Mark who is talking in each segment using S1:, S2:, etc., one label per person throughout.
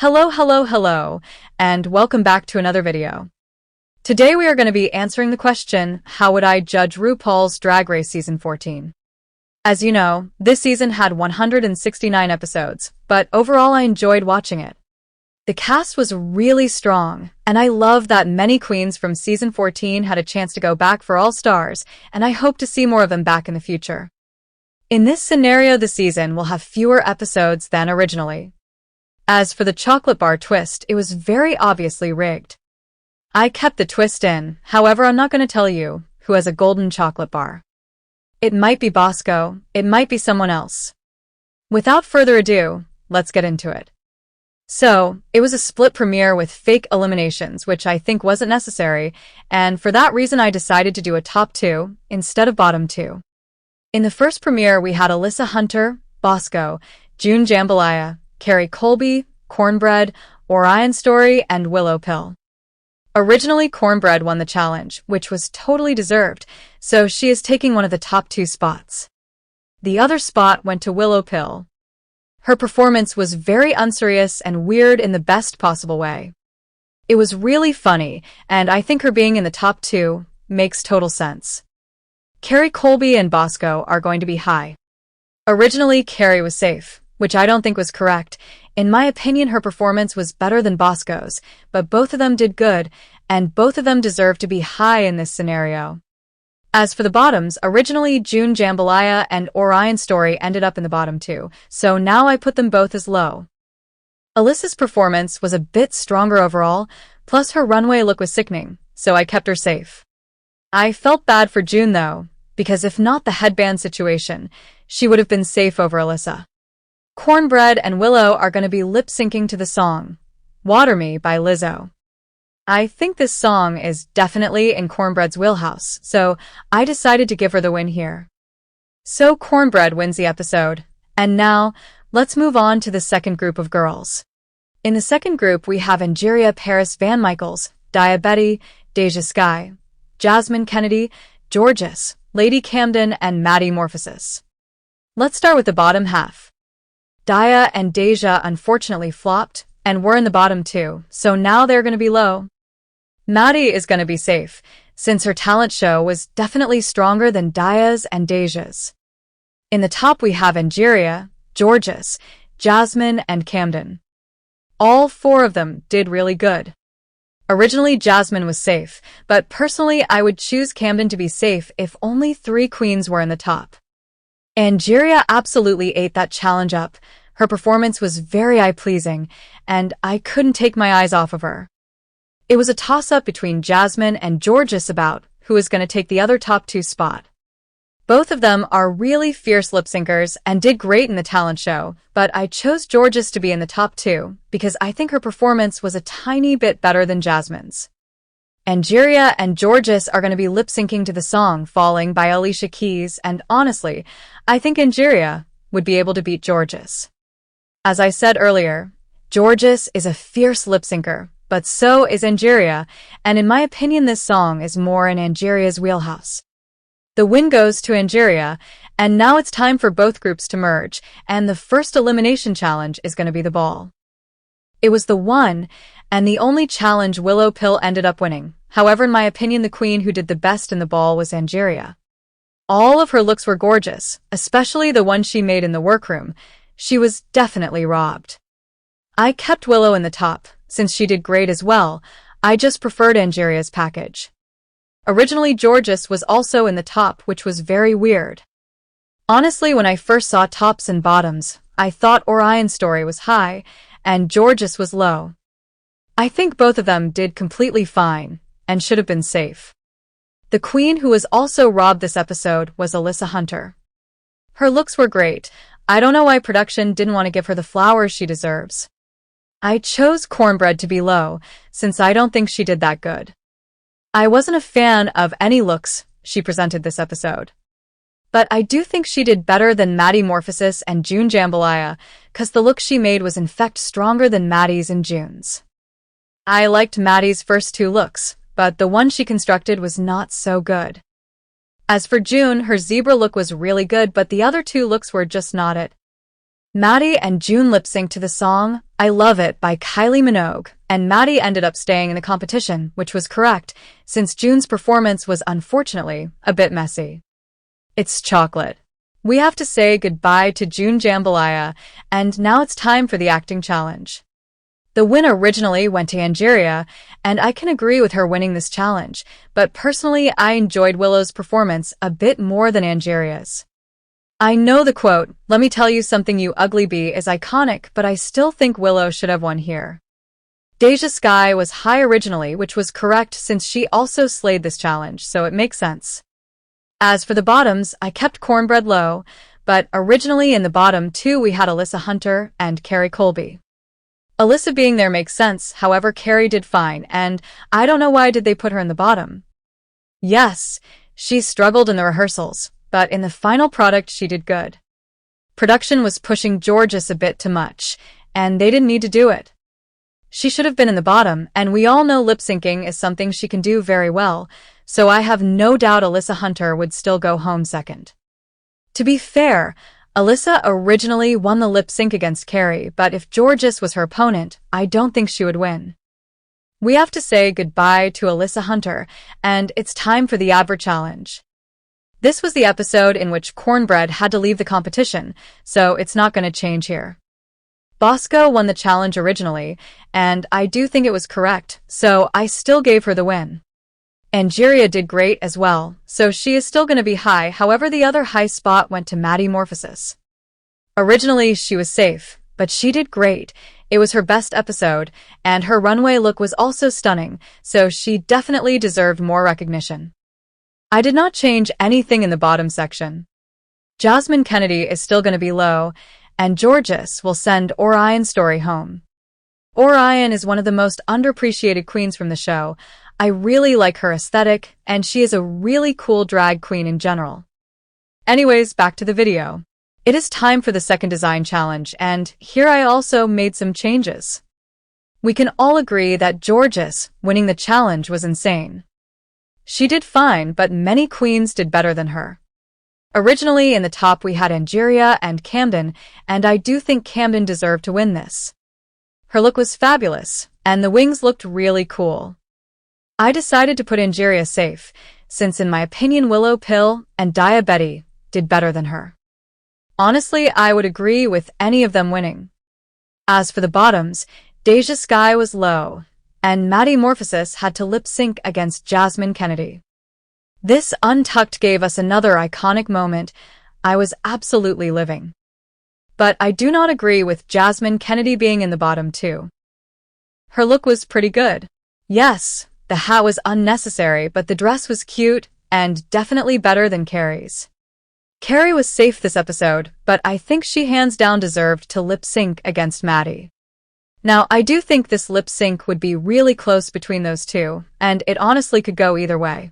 S1: Hello, and welcome back to another video. Today we are going to be answering the question, how would I judge RuPaul's Drag Race Season 14? As you know, this season had 169 episodes, but overall I enjoyed watching it. The cast was really strong, and I love that many queens from Season 14 had a chance to go back for All Stars, and I hope to see more of them back in the future. In this scenario, the season will have fewer episodes than originally. As for the chocolate bar twist, it was very obviously rigged. I kept the twist in, however I'm not going to tell you who has a golden chocolate bar. It might be Bosco, it might be someone else. Without further ado, let's get into it. So, it was a split premiere with fake eliminations, which I think wasn't necessary, and for that reason I decided to do a top 2 instead of bottom 2. In the first premiere we had Alyssa Hunter, Bosco, June Jambalaya, Carrie Colby, Cornbread, Orion Story, and Willow Pill. Originally, Cornbread won the challenge, which was totally deserved, so she is taking one of the top 2 spots. The other spot went to Willow Pill. Her performance was very unserious and weird in the best possible way. It was really funny, and I think her being in the top 2 makes total sense. Carrie Colby and Bosco are going to be high. Originally, Carrie was safe, which I don't think was correct. In my opinion, her performance was better than Bosco's, but both of them did good, and both of them deserve to be high in this scenario. As for the bottoms, originally June Jambalaya and Orion Story ended up in the bottom 2, so now I put them both as low. Alyssa's performance was a bit stronger overall, plus her runway look was sickening, so I kept her safe. I felt bad for June though, because if not the headband situation, she would have been safe over Alyssa. Cornbread and Willow are going to be lip-syncing to the song, Water Me by Lizzo. I think this song is definitely in Cornbread's wheelhouse, so I decided to give her the win here. So Cornbread wins the episode, and now, let's move on to the second group of girls. In the second group we have Angeria Paris Van Michaels, Diabetti, Deja Skye, Jasmine Kennedy, Georges, Lady Camden, and Maddie Morphosis. Let's start with the bottom half. Daya and Deja unfortunately flopped, and were in the bottom 2, so now they're going to be low. Maddie is going to be safe, since her talent show was definitely stronger than Daya's and Deja's. In the top we have Angeria, Georges, Jasmine, and Camden. All 4 of them did really good. Originally Jasmine was safe, but personally I would choose Camden to be safe if only 3 queens were in the top. Angeria absolutely ate that challenge up. Her performance was very eye-pleasing, and I couldn't take my eyes off of her. It was a toss-up between Jasmine and Georges about who was going to take the other top 2 spot. Both of them are really fierce lip-syncers and did great in the talent show, but I chose Georges to be in the top 2 because I think her performance was a tiny bit better than Jasmine's. Angeria and Georges are going to be lip-syncing to the song Falling by Alicia Keys, and honestly, I think Angeria would be able to beat Georges. As I said earlier, Georges is a fierce lip-syncer, but so is Angeria, and in my opinion this song is more in Angeria's wheelhouse. The win goes to Angeria, and now it's time for both groups to merge, and the first elimination challenge is going to be the ball. It was the one and the only challenge Willow Pill ended up winning. However, in my opinion, the queen who did the best in the ball was Angeria. All of her looks were gorgeous, especially the one she made in the workroom. She was definitely robbed. I kept Willow in the top, since she did great as well. I just preferred Angeria's package. Originally, Georges was also in the top, which was very weird. Honestly, when I first saw tops and bottoms, I thought Orion Story was high, and Georges was low. I think both of them did completely fine, and should have been safe. The queen who was also robbed this episode was Alyssa Hunter. Her looks were great. I don't know why production didn't want to give her the flowers she deserves. I chose Cornbread to be low, since I don't think she did that good. I wasn't a fan of any looks she presented this episode. But I do think she did better than Maddie Morphosis and June Jambalaya, cause the look she made was in fact stronger than Maddie's and June's. I liked Maddie's first 2 looks, but the one she constructed was not so good. As for June, her zebra look was really good, but the other 2 looks were just not it. Maddie and June lip-synced to the song I Love It by Kylie Minogue, and Maddie ended up staying in the competition, which was correct, since June's performance was unfortunately a bit messy. It's chocolate. We have to say goodbye to June Jambalaya, and now it's time for the acting challenge. The win originally went to Angeria, and I can agree with her winning this challenge, but personally I enjoyed Willow's performance a bit more than Angeria's. I know the quote, "Let me tell you something you ugly bee," is iconic, but I still think Willow should have won here. Deja Skye was high originally, which was correct since she also slayed this challenge, so it makes sense. As for the bottoms, I kept Cornbread low, but originally in the bottom two we had Alyssa Hunter and Carrie Colby. Alyssa being there makes sense, however Carrie did fine, and I don't know why did they put her in the bottom. Yes, she struggled in the rehearsals, but in the final product she did good. Production was pushing Jorgeous a bit too much, and they didn't need to do it. She should have been in the bottom, and we all know lip-syncing is something she can do very well, so I have no doubt Alyssa Hunter would still go home second. To be fair, Alyssa originally won the lip-sync against Carrie, but if Jorgeous was her opponent, I don't think she would win. We have to say goodbye to Alyssa Hunter, and it's time for the Advert Challenge. This was the episode in which Cornbread had to leave the competition, so it's not going to change here. Bosco won the challenge originally, and I do think it was correct, so I still gave her the win. Angeria did great as well, so she is still going to be high, however the other high spot went to Maddie Morphosis. Originally she was safe, but she did great. It was her best episode, and her runway look was also stunning, so she definitely deserved more recognition. I did not change anything in the bottom section. Jasmine Kennedy is still going to be low, and Jorgeous will send Orion Story home. Orion is one of the most underappreciated queens from the show. I really like her aesthetic, and she is a really cool drag queen in general. Anyways, back to the video. It is time for the second design challenge, and here I also made some changes. We can all agree that Jorgeous winning the challenge was insane. She did fine, but many queens did better than her. Originally in the top we had Angeria and Camden, and I do think Camden deserved to win this. Her look was fabulous, and the wings looked really cool. I decided to put Angeria safe, since in my opinion Willow Pill and Diabetes did better than her. Honestly, I would agree with any of them winning. As for the bottoms, Deja Skye was low, and Maddie Morphosis had to lip-sync against Jasmine Kennedy. This untucked gave us another iconic moment. I was absolutely living. But I do not agree with Jasmine Kennedy being in the bottom too. Her look was pretty good. Yes, the hat was unnecessary, but the dress was cute and definitely better than Carrie's. Carrie was safe this episode, but I think she hands down deserved to lip-sync against Maddie. Now, I do think this lip-sync would be really close between those two, and it honestly could go either way.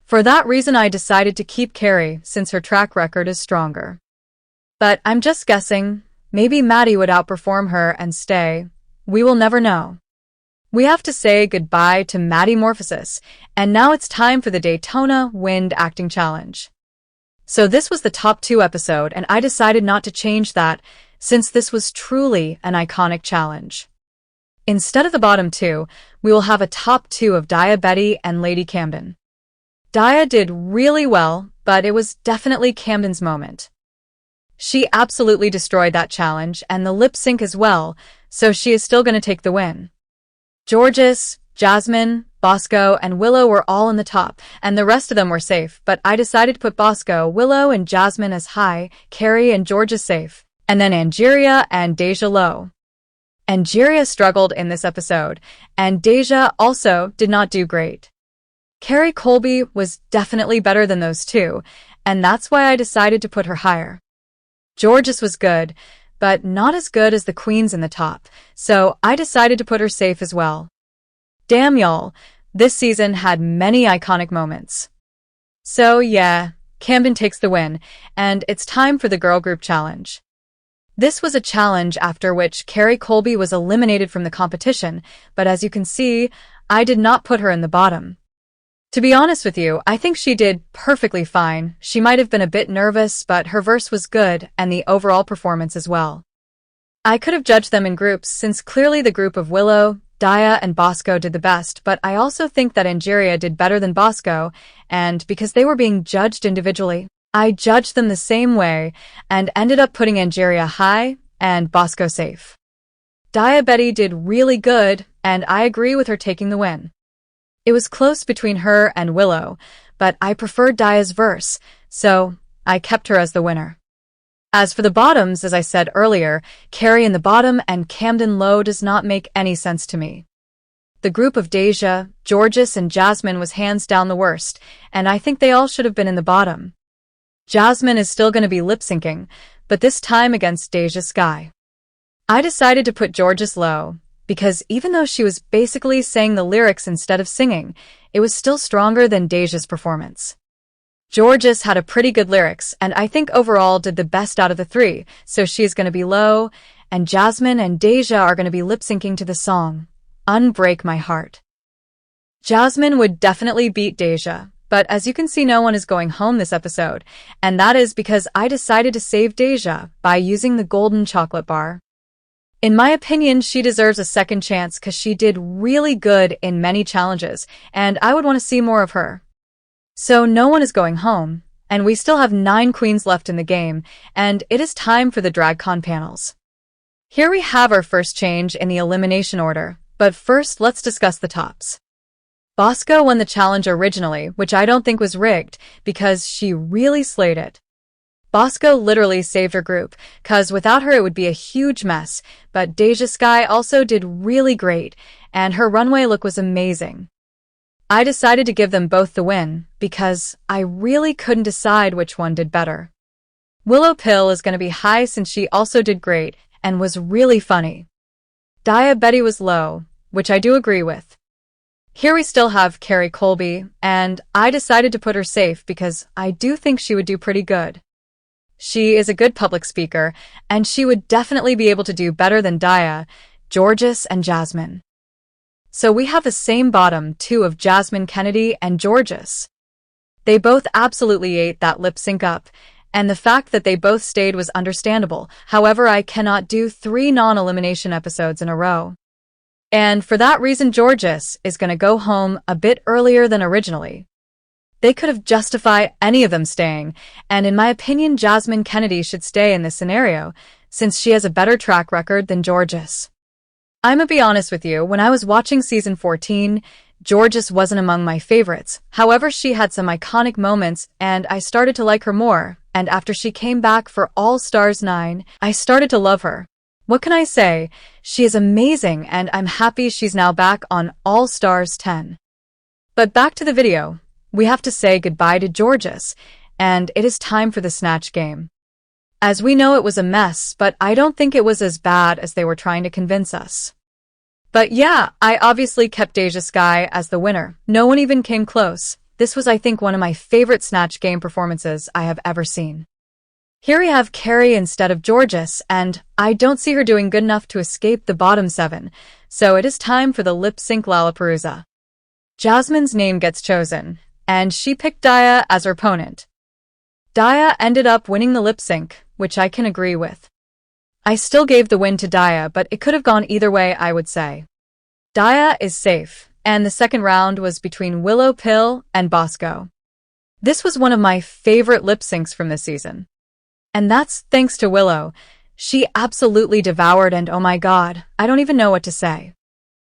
S1: For that reason I decided to keep Carrie, since her track record is stronger. But I'm just guessing, maybe Maddie would outperform her and stay. We will never know. We have to say goodbye to Maddie Morphosis, and now it's time for the Daytona Wind Acting Challenge. So this was the top 2 episode, and I decided not to change that, since this was truly an iconic challenge. Instead of the bottom 2, we will have a top 2 of Diabetes and Lady Camden. Dia did really well, but it was definitely Camden's moment. She absolutely destroyed that challenge and the lip sync as well, so she is still going to take the win. Jorgeous, Jasmine, Bosco, and Willow were all in the top, and the rest of them were safe, but I decided to put Bosco, Willow, and Jasmine as high, Carrie and Jorgeous safe, and then Angeria and Deja low. Angeria struggled in this episode, and Deja also did not do great. Carrie Colby was definitely better than those two, and that's why I decided to put her higher. Jorgeous was good, but not as good as the queens in the top, so I decided to put her safe as well. Damn y'all, this season had many iconic moments. So yeah, Camden takes the win, and it's time for the girl group challenge. This was a challenge after which Carrie Colby was eliminated from the competition, but as you can see, I did not put her in the bottom. To be honest with you, I think she did perfectly fine. She might have been a bit nervous, but her verse was good, and the overall performance as well. I could have judged them in groups, since clearly the group of Willow, Daya, and Bosco did the best, but I also think that Angeria did better than Bosco, and because they were being judged individually, I judged them the same way, and ended up putting Angeria high, and Bosco safe. Daya Betty did really good, and I agree with her taking the win. It was close between her and Willow, but I preferred Daya's verse, so I kept her as the winner. As for the bottoms, as I said earlier, Carrie in the bottom and Camden low does not make any sense to me. The group of Deja, Georges, and Jasmine was hands down the worst, and I think they all should have been in the bottom. Jasmine is still going to be lip-syncing, but this time against Deja Sky. I decided to put Georges low, because even though she was basically saying the lyrics instead of singing, it was still stronger than Deja's performance. Georges had a pretty good lyrics, and I think overall did the best out of the three, so she's going to be low, and Jasmine and Deja are going to be lip-syncing to the song, Unbreak My Heart. Jasmine would definitely beat Deja, but as you can see, no one is going home this episode, and that is because I decided to save Deja by using the golden chocolate bar. In my opinion, she deserves a second chance because she did really good in many challenges, and I would want to see more of her. So no one is going home, and we still have 9 queens left in the game, and it is time for the DragCon panels. Here we have our first change in the elimination order, but first let's discuss the tops. Bosco won the challenge originally, which I don't think was rigged, because she really slayed it. Bosco literally saved her group, cause without her it would be a huge mess, but Deja Sky also did really great, and her runway look was amazing. I decided to give them both the win, because I really couldn't decide which one did better. Willow Pill is going to be high since she also did great, and was really funny. Daya Betty was low, which I do agree with. Here we still have Carrie Colby, and I decided to put her safe because I do think she would do pretty good. She is a good public speaker, and she would definitely be able to do better than Daya, Georges, and Jasmine. So we have the same bottom two of Jasmine Kennedy and Georges. They both absolutely ate that lip sync up, and the fact that they both stayed was understandable. However, I cannot do 3 non-elimination episodes in a row. And for that reason, Georges is going to go home a bit earlier than originally. They could have justified any of them staying, and in my opinion, Jasmine Kennedy should stay in this scenario, since she has a better track record than Georges. I'ma be honest with you, when I was watching season 14, Georges wasn't among my favorites. However, she had some iconic moments, and I started to like her more, and after she came back for All Stars 9, I started to love her. What can I say? She is amazing, and I'm happy she's now back on All Stars 10. But back to the video. We have to say goodbye to Georges, and it is time for the Snatch game. As we know, it was a mess, but I don't think it was as bad as they were trying to convince us. But yeah, I obviously kept Deja Sky as the winner. No one even came close. This was, I think, one of my favorite Snatch game performances I have ever seen. Here we have Carrie instead of Georges, and I don't see her doing good enough to escape the bottom 7, so it is time for the lip-sync Lollapalooza. Jasmine's name gets chosen, and she picked Daya as her opponent. Daya ended up winning the lip-sync, which I can agree with. I still gave the win to Daya, but it could have gone either way, I would say. Daya is safe, and the second round was between Willow Pill and Bosco. This was one of my favorite lip-syncs from this season. And that's thanks to Willow. She absolutely devoured, and oh my god, I don't even know what to say.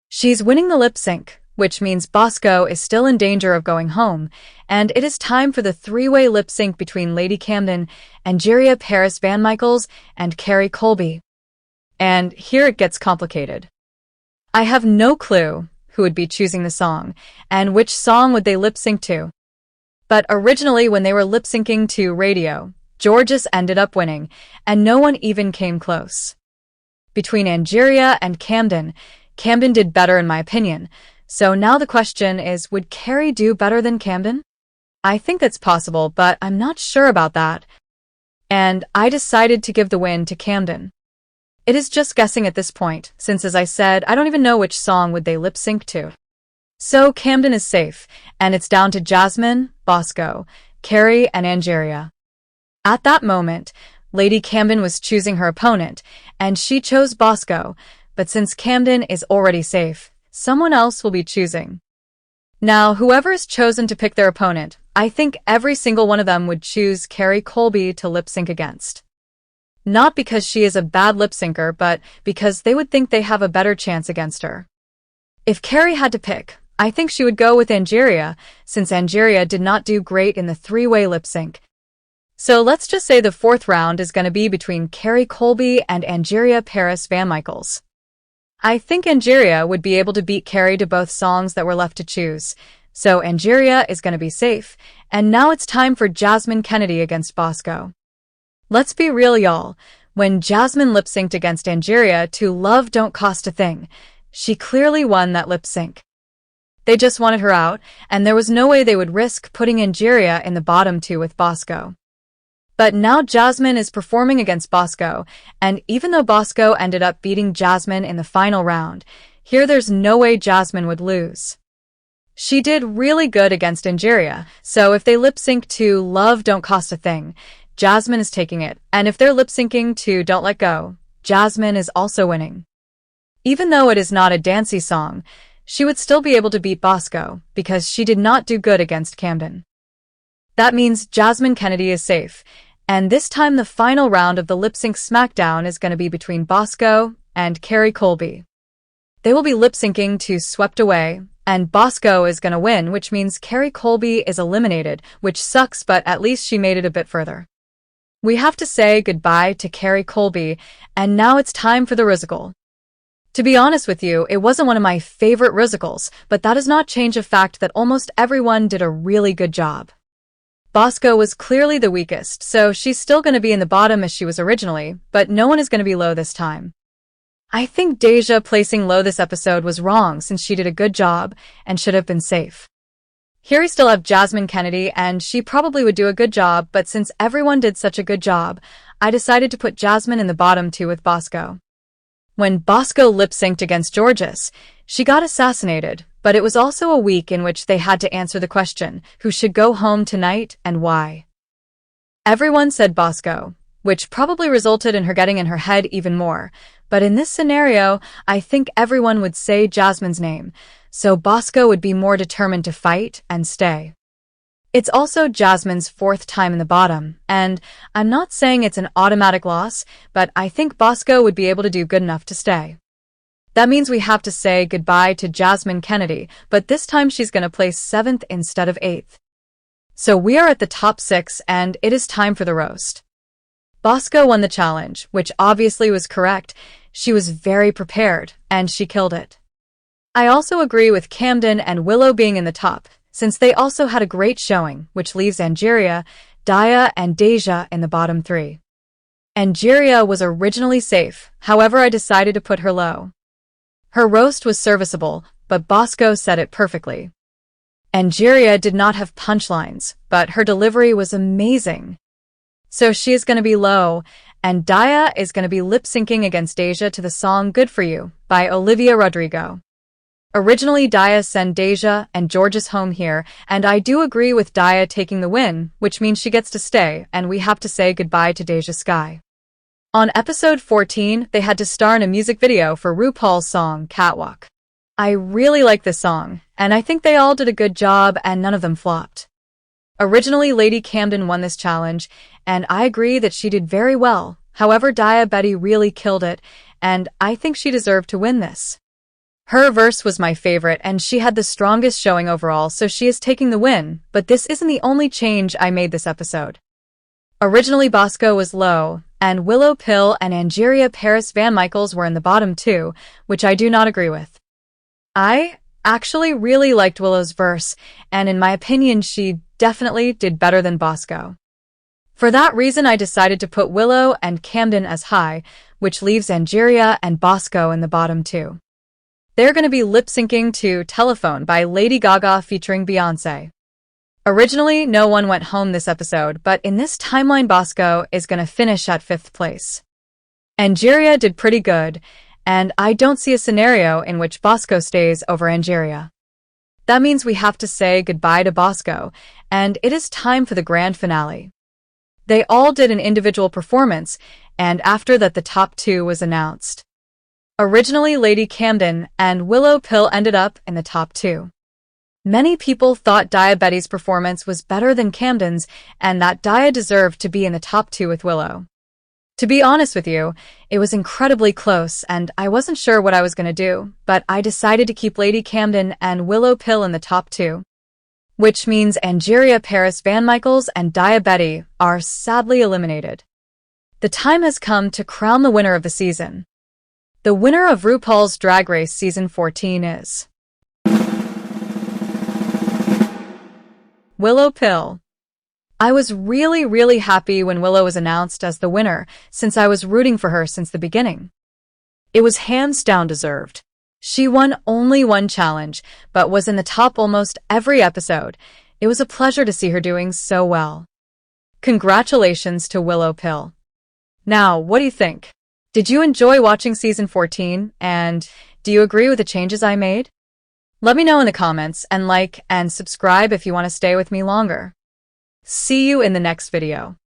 S1: She's winning the lip-sync, which means Bosco is still in danger of going home, and it is time for the 3-way lip-sync between Lady Camden, Angeria Paris Van Michaels, and Carrie Colby. And here it gets complicated. I have no clue who would be choosing the song, and which song would they lip-sync to. But originally when they were lip-syncing to Radio, Georges ended up winning, and no one even came close. Between Angeria and Camden, Camden did better in my opinion, so now the question is, would Carrie do better than Camden? I think that's possible, but I'm not sure about that. And I decided to give the win to Camden. It is just guessing at this point, since as I said, I don't even know which song would they lip-sync to. So Camden is safe, and it's down to Jasmine, Bosco, Carrie, and Angeria. At that moment, Lady Camden was choosing her opponent, and she chose Bosco, but since Camden is already safe, someone else will be choosing. Now, whoever is chosen to pick their opponent, I think every single one of them would choose Carrie Colby to lip-sync against. Not because she is a bad lip-syncer, but because they would think they have a better chance against her. If Carrie had to pick, I think she would go with Angeria, since Angeria did not do great in the three-way lip-sync. So let's just say the fourth round is going to be between Carrie Colby and Angeria Paris Van Michaels. I think Angeria would be able to beat Carrie to both songs that were left to choose, so Angeria is going to be safe, and now it's time for Jasmine Kennedy against Bosco. Let's be real, y'all. When Jasmine lip-synced against Angeria to Love Don't Cost a Thing, she clearly won that lip-sync. They just wanted her out, and there was no way they would risk putting Angeria in the bottom two with Bosco. But now Jasmine is performing against Bosco, and even though Bosco ended up beating Jasmine in the final round, here there's no way Jasmine would lose. She did really good against Angeria, so if they lip-sync to Love Don't Cost a Thing, Jasmine is taking it, and if they're lip-syncing to Don't Let Go, Jasmine is also winning. Even though it is not a dancey song, she would still be able to beat Bosco, because she did not do good against Camden. That means Jasmine Kennedy is safe, and this time the final round of the lip-sync smackdown is going to be between Bosco and Carrie Colby. They will be lip-syncing to Swept Away, and Bosco is going to win, which means Carrie Colby is eliminated, which sucks, but at least she made it a bit further. We have to say goodbye to Carrie Colby, and now it's time for the Rozzle. To be honest with you, it wasn't one of my favorite Rozzles, but that does not change the fact that almost everyone did a really good job. Bosco was clearly the weakest, so she's still going to be in the bottom as she was originally, but no one is going to be low this time. I think Deja placing low this episode was wrong since she did a good job and should have been safe. Here we still have Jasmine Kennedy, and she probably would do a good job, but since everyone did such a good job, I decided to put Jasmine in the bottom two with Bosco. When Bosco lip-synced against Georges, she got assassinated, but it was also a week in which they had to answer the question, who should go home tonight and why? Everyone said Bosco, which probably resulted in her getting in her head even more, but in this scenario, I think everyone would say Jasmine's name, so Bosco would be more determined to fight and stay. It's also Jasmine's fourth time in the bottom, and I'm not saying it's an automatic loss, but I think Bosco would be able to do good enough to stay. That means we have to say goodbye to Jasmine Kennedy, but this time she's going to place 7th instead of 8th. So we are at the top 6, and it is time for the roast. Bosco won the challenge, which obviously was correct. She was very prepared, and she killed it. I also agree with Camden and Willow being in the top, since they also had a great showing, which leaves Angeria, Daya, and Deja in the bottom 3. Angeria was originally safe, however I decided to put her low. Her roast was serviceable, but Bosco said it perfectly. Angeria did not have punchlines, but her delivery was amazing. So she is going to be low, and Daya is going to be lip-syncing against Deja to the song Good For You by Olivia Rodrigo. Originally, Daya sent Deja and Georges home here, and I do agree with Daya taking the win, which means she gets to stay, and we have to say goodbye to Deja Sky. On episode 14, they had to star in a music video for RuPaul's song, Catwalk. I really like this song, and I think they all did a good job and none of them flopped. Originally, Lady Camden won this challenge, and I agree that she did very well. However, Daya Betty really killed it, and I think she deserved to win this. Her verse was my favorite, and she had the strongest showing overall, so she is taking the win, but this isn't the only change I made this episode. Originally, Bosco was low, and Willow Pill and Angeria Paris Van Michaels were in the bottom 2, which I do not agree with. I actually really liked Willow's verse, and in my opinion, she definitely did better than Bosco. For that reason, I decided to put Willow and Camden as high, which leaves Angeria and Bosco in the bottom 2. They're going to be lip-syncing to Telephone by Lady Gaga featuring Beyoncé. Originally, no one went home this episode, but in this timeline, Bosco is going to finish at 5th place. Angeria did pretty good, and I don't see a scenario in which Bosco stays over Angeria. That means we have to say goodbye to Bosco, and it is time for the grand finale. They all did an individual performance, and after that the top 2 was announced. Originally, Lady Camden and Willow Pill ended up in the top 2. Many people thought Daya Betty's performance was better than Camden's, and that Daya deserved to be in the top 2 with Willow. To be honest with you, it was incredibly close, and I wasn't sure what I was going to do, but I decided to keep Lady Camden and Willow Pill in the top 2. Which means Angeria Paris Van Michaels and Daya Betty are sadly eliminated. The time has come to crown the winner of the season. The winner of RuPaul's Drag Race Season 14 is Willow Pill. I was really happy when Willow was announced as the winner, since I was rooting for her since the beginning. It was hands down deserved. She won only one challenge, but was in the top almost every episode. It was a pleasure to see her doing so well. Congratulations to Willow Pill. Now, what do you think? Did you enjoy watching Season 14, and do you agree with the changes I made? Let me know in the comments, and like and subscribe if you want to stay with me longer. See you in the next video.